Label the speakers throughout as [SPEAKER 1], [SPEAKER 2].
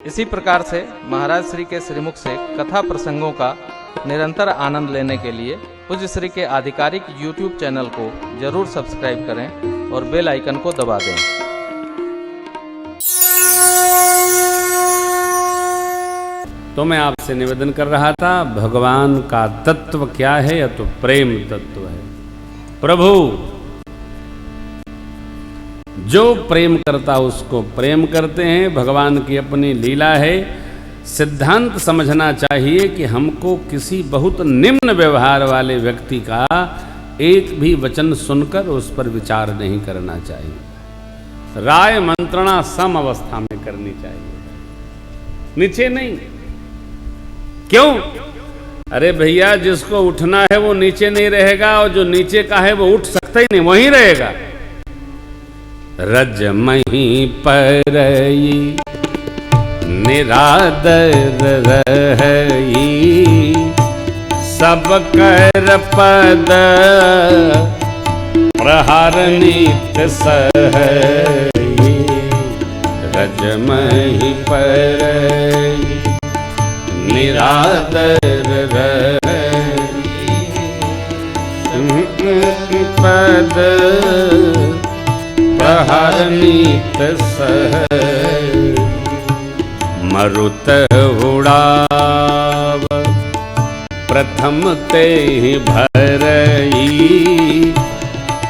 [SPEAKER 1] इसी प्रकार से महाराज श्री के श्रीमुख से कथा प्रसंगों का निरंतर आनंद लेने के लिए पूज्य श्री के आधिकारिक YouTube चैनल को जरूर सब्सक्राइब करें और बेल आइकन को दबा दें।
[SPEAKER 2] तो मैं आपसे निवेदन कर रहा था, भगवान का तत्व क्या है? या तो प्रेम तत्व है। प्रभु जो प्रेम करता उसको प्रेम करते हैं। भगवान की अपनी लीला है। सिद्धांत समझना चाहिए कि हमको किसी बहुत निम्न व्यवहार वाले व्यक्ति का एक भी वचन सुनकर उस पर विचार नहीं करना चाहिए। राय मंत्रणा सम अवस्था में करनी चाहिए, नीचे नहीं। क्यों? अरे भैया, जिसको उठना है वो नीचे नहीं रहेगा, और जो नीचे का है वो उठ सकता ही नहीं, वहीं रहेगा। रजमही परई निरादर रही, सब कर पद प्रहार नीत सहई। रजमही परई निरादर रही, पद प्रहार नीत सहई। मरुत उड़ाव प्रथम ते भरई,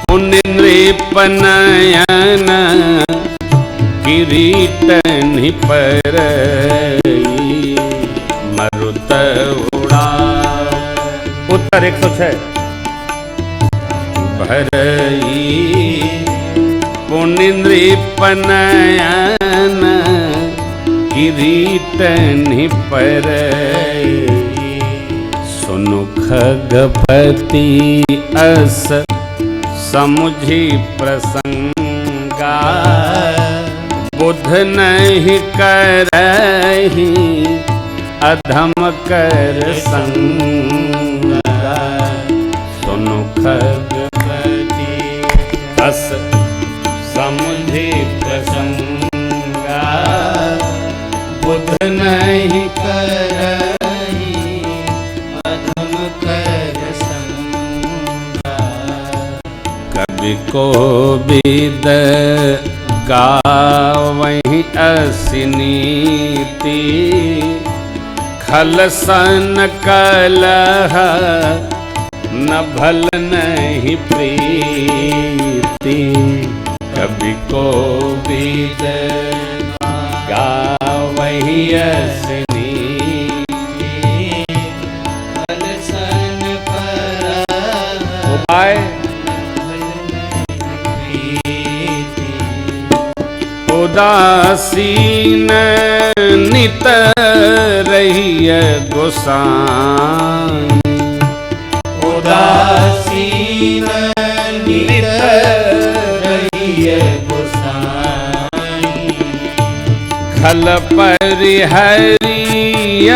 [SPEAKER 2] पुण्य नृपनयन किरीटनि परई। मरुत उड़ाव उत्तर 106 भरई, पुण्य नृपनयन किरीटनि परई। सुनु खगपति अस समुझी प्रसंगा, बुध नहीं करही अधम कर संगा। सुनु खगपति अस समुझी प्रसंगा, बुध नहीं करही अधम कर संगा। कवि को विद गावहि असि नीति, खल सन कलह न भल नहीं प्रीति। कवि को विद गावहि असि नीति, खल सन कलह उपाय उदासीन नित रहिय गोसाई। उदासीन नित रहिय गोसाई, खल परिहरिय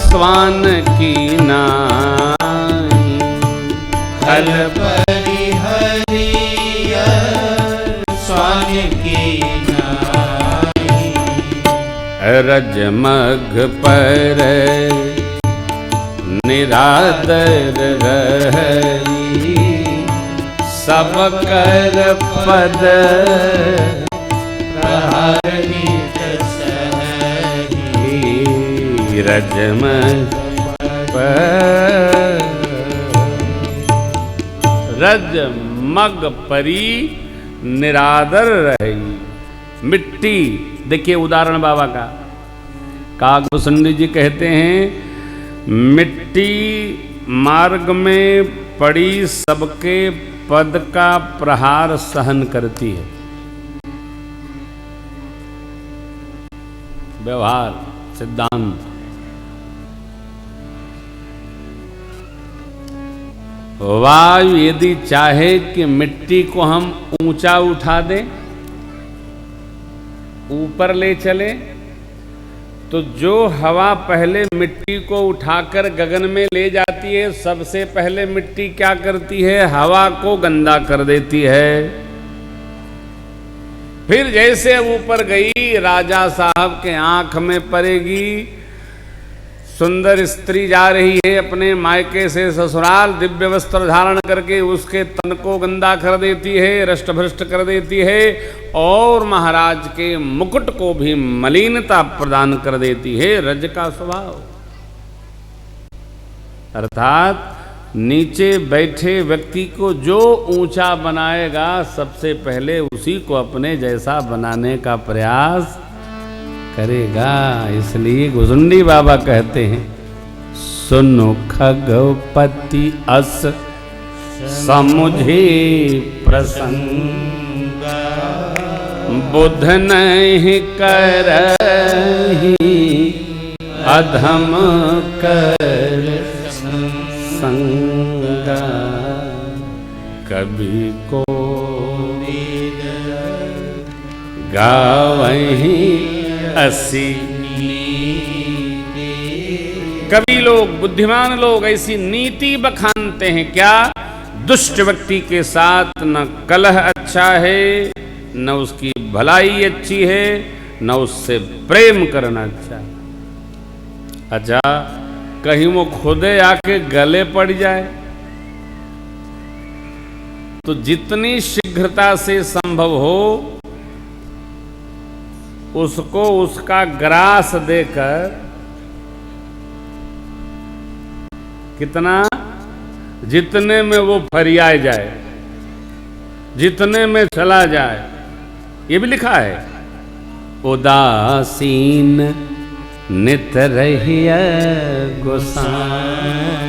[SPEAKER 2] स्वान की नाई। खल परिहरिय स्वान की नाई। रजमग पर निरादर रही, सब कर पद प्रहार नीत सहई। रजमग पर रजमग परी निरादर रही। मिट्टी, देखिए उदाहरण बाबा का। कागभूषणी जी कहते हैं, मिट्टी मार्ग में पड़ी सबके पद का प्रहार सहन करती है। व्यवहार सिद्धांत। वायु यदि चाहे कि मिट्टी को हम ऊंचा उठा दें, ऊपर ले चले, तो जो हवा पहले मिट्टी को उठाकर गगन में ले जाती है, सबसे पहले मिट्टी क्या करती है? हवा को गंदा कर देती है। फिर जैसे ऊपर गई, राजा साहब के आंख में पड़ेगी। सुंदर स्त्री जा रही है अपने मायके से ससुराल, दिव्य वस्त्र धारण करके उसके तन को गंदा कर देती है, रष्ट भ्रष्ट कर देती है, और महाराज के मुकुट को भी मलिनता प्रदान कर देती है। रज का स्वभाव, अर्थात नीचे बैठे व्यक्ति को जो ऊंचा बनाएगा, सबसे पहले उसी को अपने जैसा बनाने का प्रयास करेगा। इसलिए घुसुंडी बाबा कहते हैं, सुनो खगपति अस समुझे प्रसंग, बुध नहीं करहि अधम कर संगा, कभी को गावहि असी। कवि लोग, बुद्धिमान लोग ऐसी नीति बखानते हैं, क्या? दुष्ट व्यक्ति के साथ न कलह अच्छा है, न उसकी भलाई अच्छी है, न उससे प्रेम करना अच्छा है। अच्छा, कहीं वो खुदे आके गले पड़ जाए तो जितनी शीघ्रता से संभव हो उसको उसका ग्रास देकर, कितना, जितने में वो फरियाए जाए, जितने में चला जाए। ये भी लिखा है, उदासीन नित रहिय गोसाई,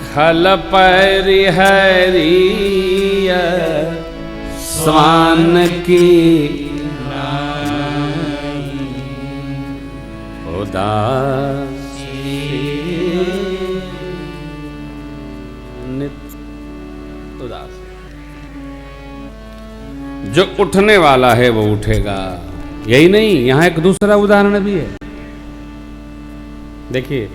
[SPEAKER 2] खल परिहरिय स्वान की उदास। जो उठने वाला है वो उठेगा। यही नहीं, यहां एक दूसरा उदाहरण भी है, देखिए।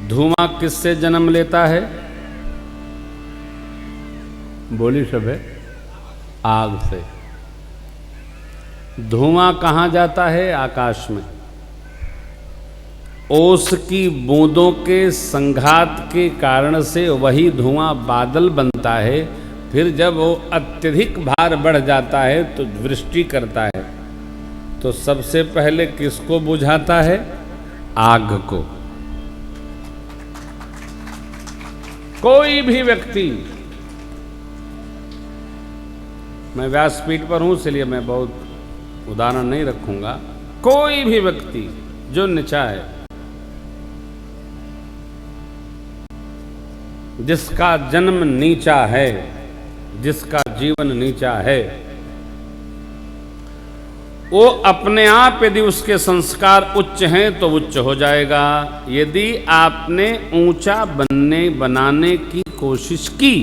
[SPEAKER 2] धुआं किससे जन्म लेता है? बोली सब है, आग से। धुआं कहां जाता है? आकाश में। ओस की बूंदों के संघात के कारण से वही धुआं बादल बनता है। फिर जब वो अत्यधिक भार बढ़ जाता है तो वृष्टि करता है। तो सबसे पहले किसको बुझाता है? आग को। कोई भी व्यक्ति, मैं व्यासपीठ पर हूं इसलिए मैं बहुत उदाहरण नहीं रखूंगा, कोई भी व्यक्ति जो नीचा है, जिसका जन्म नीचा है, जिसका जीवन नीचा है, वो अपने आप यदि उसके संस्कार उच्च हैं तो उच्च हो जाएगा। यदि आपने ऊंचा बनाने की कोशिश की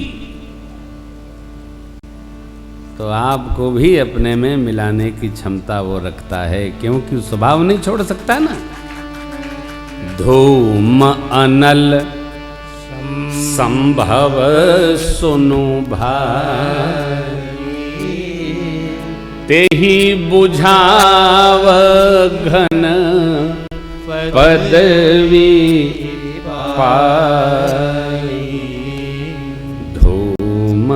[SPEAKER 2] तो आपको भी अपने में मिलाने की क्षमता वो रखता है, क्योंकि स्वभाव नहीं छोड़ सकता ना। धूम अनल संभव सुनु भाई, तेहि बुझाव घन पदवी पाई, धूम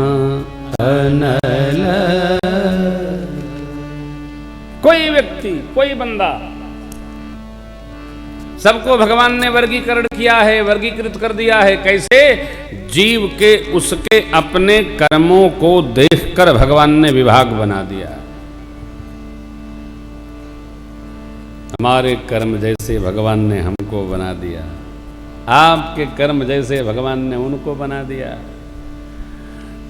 [SPEAKER 2] अनल। कोई व्यक्ति, कोई बंदा, सबको भगवान ने वर्गीकरण किया है, वर्गीकृत कर दिया है। कैसे? जीव के उसके अपने कर्मों को देखकर भगवान ने विभाग बना दिया। हमारे कर्म जैसे भगवान ने हमको बना दिया, आपके कर्म जैसे भगवान ने उनको बना दिया।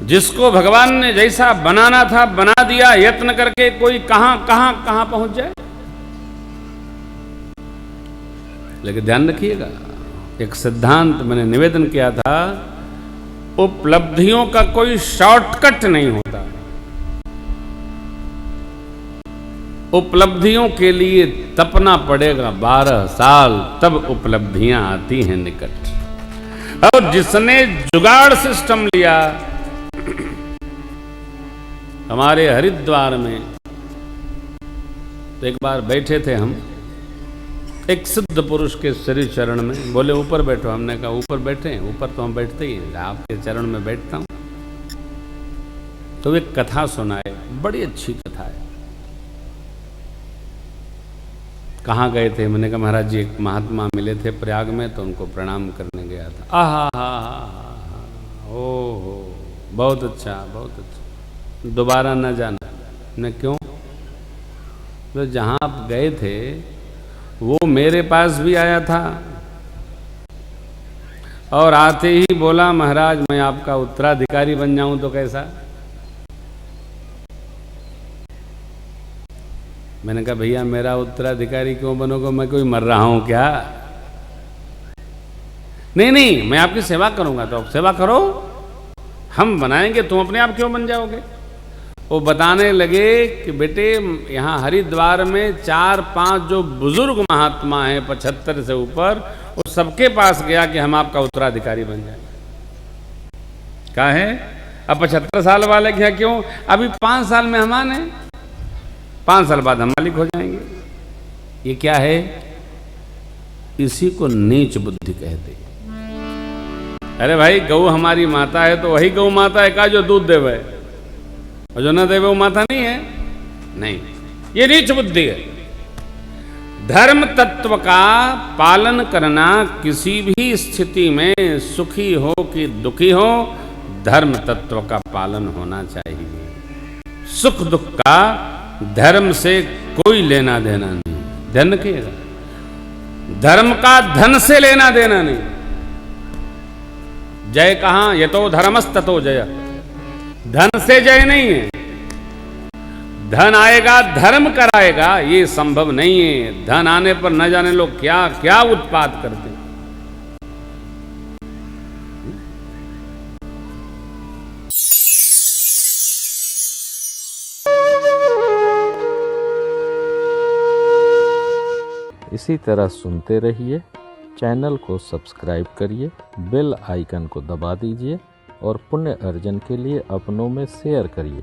[SPEAKER 2] जिसको भगवान ने जैसा बनाना था बना दिया, यत्न करके कोई कहां पहुंच जाए। लेकिन ध्यान रखिएगा, एक सिद्धांत मैंने निवेदन किया था, उपलब्धियों का कोई शॉर्टकट नहीं होता। उपलब्धियों के लिए तपना पड़ेगा 12 साल, तब उपलब्धियां आती हैं निकट। और जिसने जुगाड़ सिस्टम लिया, हमारे हरिद्वार में तो एक बार बैठे थे हम एक सिद्ध पुरुष के श्री चरण में, बोले ऊपर बैठो। हमने कहा ऊपर बैठे हैं? ऊपर तो हम बैठते ही हैं, आपके चरण में बैठता हूं। तो एक कथा सुनाए, बड़ी अच्छी कथा है। कहाँ गए थे? मैंने कहा महाराज जी एक महात्मा मिले थे प्रयाग में, तो उनको प्रणाम करने गया था। आहा हा हा, ओहो बहुत अच्छा बहुत अच्छा, दोबारा न जाना। न क्यों? तो जहाँ आप गए थे वो मेरे पास भी आया था और आते ही बोला महाराज मैं आपका उत्तराधिकारी बन जाऊं तो कैसा? मैंने कहा भैया मेरा उत्तराधिकारी क्यों बनोगे, मैं कोई मर रहा हूं क्या? नहीं नहीं मैं आपकी सेवा करूंगा। तो आप सेवा करो, हम बनाएंगे, तुम अपने आप क्यों बन जाओगे? वो बताने लगे कि बेटे यहाँ हरिद्वार में 4-5 जो बुजुर्ग महात्मा हैं 75 से ऊपर, वो सबके पास गया कि हम आपका उत्तराधिकारी बन जाए। क्या है? अब 75 साल वाले क्या क्यों? अभी 5 साल मेहमान हैं, 5 साल बाद हम मालिक हो जाएंगे। ये क्या है? इसी को नीच बुद्धि कहते। अरे भाई गौ हमारी माता है तो वही गौ माता है का जो दूध देवे, और जो न देवे वो माता नहीं है। नहीं, ये नीच बुद्धि है। धर्म तत्व का पालन करना किसी भी स्थिति में, सुखी हो कि दुखी हो, धर्म तत्व का पालन होना चाहिए। सुख दुख का धर्म से कोई लेना देना नहीं। धन के धर्म का धन से लेना देना नहीं। जय कहां? ये तो धर्मस्ततो जय। धन से जय नहीं है। धन आएगा धर्म कराएगा, ये संभव नहीं है। धन आने पर न जाने लोग क्या क्या उत्पाद करते हैं।
[SPEAKER 1] इसी तरह सुनते रहिए, चैनल को सब्सक्राइब करिए, बेल आइकन को दबा दीजिए और पुण्य अर्जन के लिए अपनों में शेयर करिए।